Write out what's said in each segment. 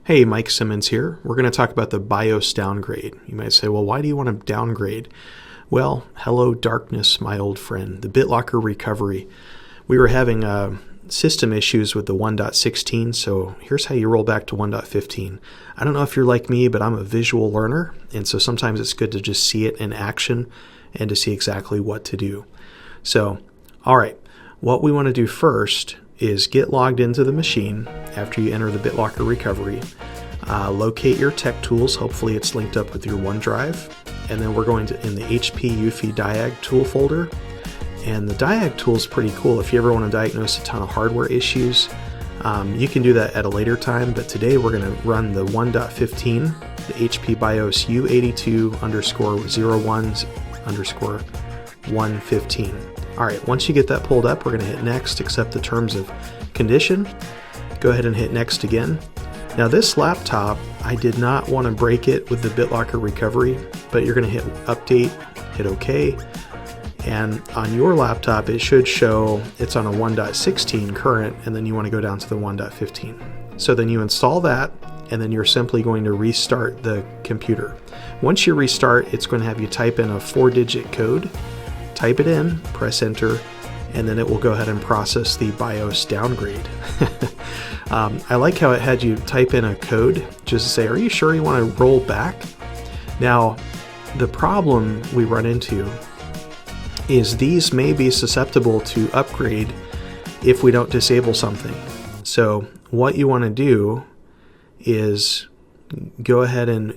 Hey, Mike Simmons here. We're going to talk about the BIOS downgrade. You might say, well, why do you want to downgrade? Well, hello darkness, my old friend, the BitLocker recovery. We were having system issues with the 1.16, so here's how you roll back to 1.15. I don't know if you're like me, but I'm a visual learner, and so sometimes it's good to just see it in action and to see exactly what to do. So, all right, what we want to do first is get logged into the machine after you enter the BitLocker recovery. Locate your tech tools. Hopefully it's linked up with your OneDrive. And then we're going to in the HP UEFI Diag tool folder. And the Diag tool is pretty cool. If you ever want to diagnose a ton of hardware issues, you can do that at a later time. But today we're going to run the 1.15, the HP BIOS U82_01_115. All right, once you get that pulled up, we're going to hit next, accept the terms of condition. Go ahead and hit next again. Now this laptop, I did not want to break it with the BitLocker recovery, but you're going to hit update, hit OK. And on your laptop, it should show it's on a 1.16 current, and then you want to go down to the 1.15. So then you install that, and then you're simply going to restart the computer. Once you restart, it's going to have you type in a 4-digit code. Type it in, press enter, and then it will go ahead and process the BIOS downgrade. I like how it had you type in a code just to say, are you sure you want to roll back? Now, the problem we run into is these may be susceptible to upgrade if we don't disable something. So what you want to do is go ahead and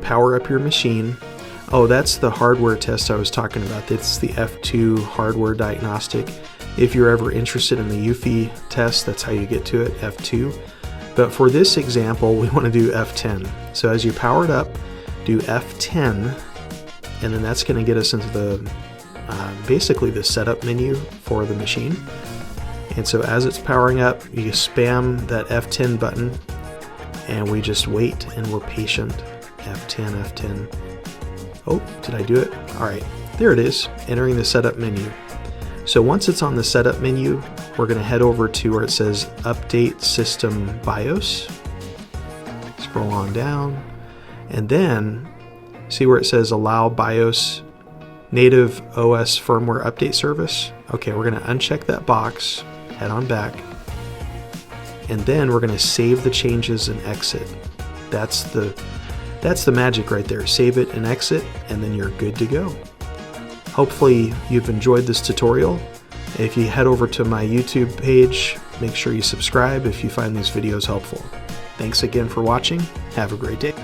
power up your machine. Oh, that's the hardware test I was talking about. It's the F2 hardware diagnostic. If you're ever interested in the UEFI test, that's how you get to it, F2. But for this example, we want to do F10. So as you power it up, do F10, and then that's going to get us into the basically the setup menu for the machine. And so as it's powering up, you spam that F10 button, and we just wait and we're patient. F10, F10. Oh, did I do it? All right, there it is, entering the setup menu. So once it's on the setup menu, we're going to head over to where it says Update System BIOS. Scroll on down, and then see where it says Allow BIOS Native OS Firmware Update Service. Okay, we're going to uncheck that box, head on back, and then we're going to save the changes and exit. That's the magic right there. Save it and exit, and then you're good to go. Hopefully you've enjoyed this tutorial. If you head over to my YouTube page, make sure you subscribe if you find these videos helpful. Thanks again for watching. Have a great day.